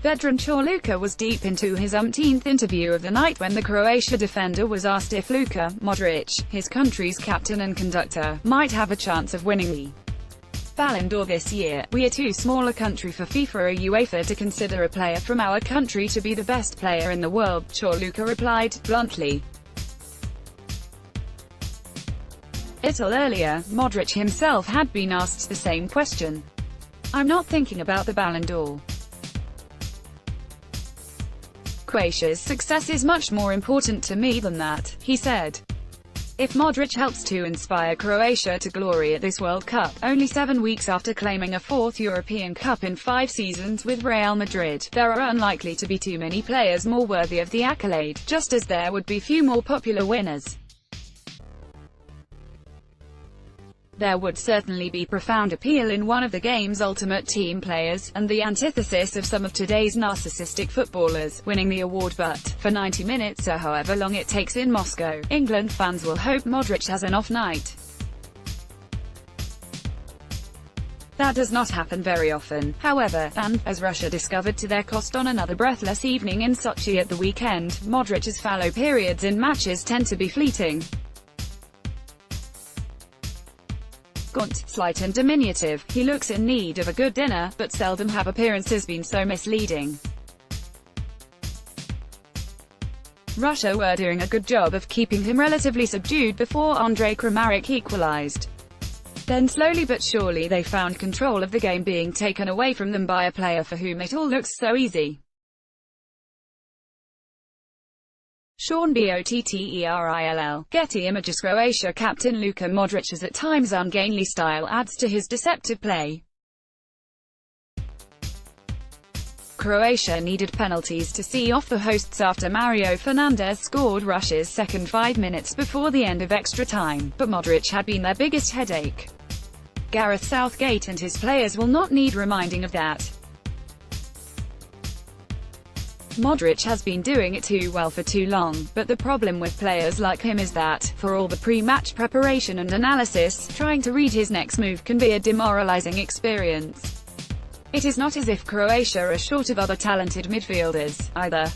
Vedran Corluka was deep into his umpteenth interview of the night when the Croatia defender was asked if Luka Modric, his country's captain and conductor, might have a chance of winning the Ballon d'Or this year. "We are too small a country for FIFA or UEFA to consider a player from our country to be the best player in the world," Corluka replied, bluntly. A little earlier, Modric himself had been asked the same question. "I'm not thinking about the Ballon d'Or. Croatia's success is much more important to me than that," he said. If Modric helps to inspire Croatia to glory at this World Cup, only 7 weeks after claiming a fourth European Cup in 5 seasons with Real Madrid, there are unlikely to be too many players more worthy of the accolade, just as there would be few more popular winners. There would certainly be profound appeal in one of the game's ultimate team players, and the antithesis of some of today's narcissistic footballers, winning the award, but, for 90 minutes or however long it takes in Moscow, England fans will hope Modric has an off night. That does not happen very often, however, and, as Russia discovered to their cost on another breathless evening in Sochi at the weekend, Modric's fallow periods in matches tend to be fleeting. Gaunt, slight and diminutive, he looks in need of a good dinner, but seldom have appearances been so misleading. Russia were doing a good job of keeping him relatively subdued before Andre Kramaric equalized. Then slowly but surely they found control of the game being taken away from them by a player for whom it all looks so easy. Sean Botterill, Getty Images. Croatia captain Luka Modric's at times ungainly style adds to his deceptive play. Croatia needed penalties to see off the hosts after Mario Fernandes scored Russia's second 5 minutes before the end of extra time, but Modric had been their biggest headache. Gareth Southgate and his players will not need reminding of that. Modric has been doing it too well for too long, but the problem with players like him is that, for all the pre-match preparation and analysis, trying to read his next move can be a demoralizing experience. It is not as if Croatia are short of other talented midfielders, either.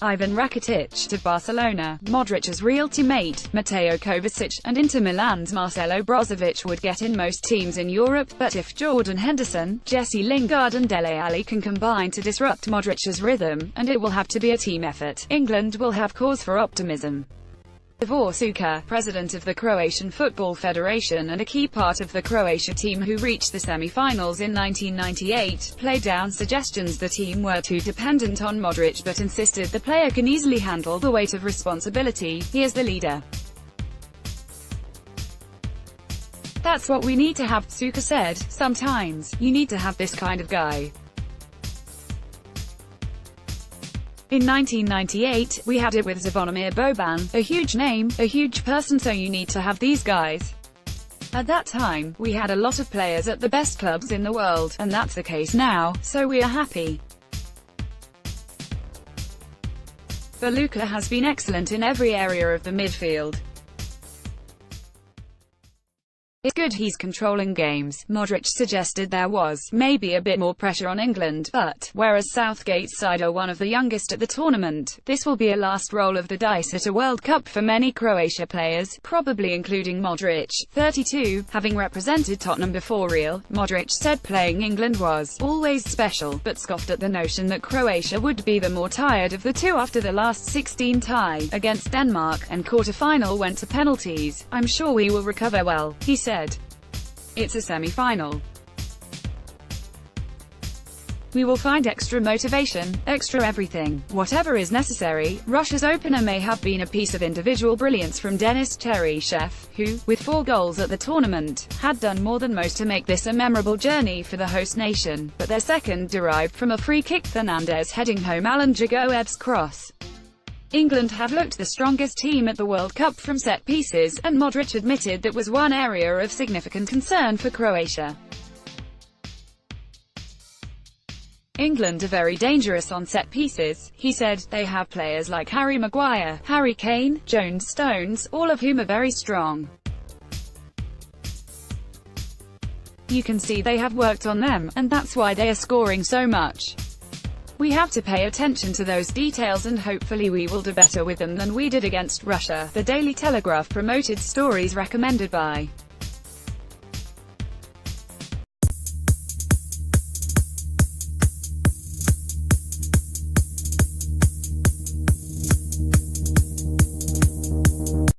Ivan Rakitic of Barcelona, Modric's real teammate, Mateo Kovacic, and Inter Milan's Marcelo Brozovic would get in most teams in Europe, but if Jordan Henderson, Jesse Lingard and Dele Alli can combine to disrupt Modric's rhythm, and it will have to be a team effort, England will have cause for optimism. Vedran Corluka, president of the Croatian Football Federation and a key part of the Croatia team who reached the semi-finals in 1998, played down suggestions the team were too dependent on Modric but insisted the player can easily handle the weight of responsibility. "He is the leader. That's what we need to have," Corluka said. "Sometimes, you need to have this kind of guy. In 1998, we had it with Zvonimir Boban, a huge name, a huge person, so you need to have these guys. At that time, we had a lot of players at the best clubs in the world, and that's the case now, so we are happy." But Luka has been excellent in every area of the midfield. "It's good he's controlling games." Modric suggested there was, maybe a bit more pressure on England, but, whereas Southgate's side are one of the youngest at the tournament, this will be a last roll of the dice at a World Cup for many Croatia players, probably including Modric, 32, having represented Tottenham before Real. Modric said playing England was always special, but scoffed at the notion that Croatia would be the more tired of the two after the last 16 tie against Denmark, and quarter-final went to penalties. "I'm sure we will recover well," he said. "It's a semi-final. We will find extra motivation, extra everything, whatever is necessary." Russia's opener may have been a piece of individual brilliance from Denis Cheryshev, who, with 4 goals at the tournament, had done more than most to make this a memorable journey for the host nation, but their second derived from a free kick, Fernandes heading home Alan Jagoev's cross. England have looked the strongest team at the World Cup from set pieces, and Modric admitted that was one area of significant concern for Croatia. "England are very dangerous on set pieces," he said. "They have players like Harry Maguire, Harry Kane, Jones Stones, all of whom are very strong. You can see they have worked on them, and that's why they are scoring so much. We have to pay attention to those details and hopefully we will do better with them than we did against Russia. The Daily Telegraph promoted stories recommended by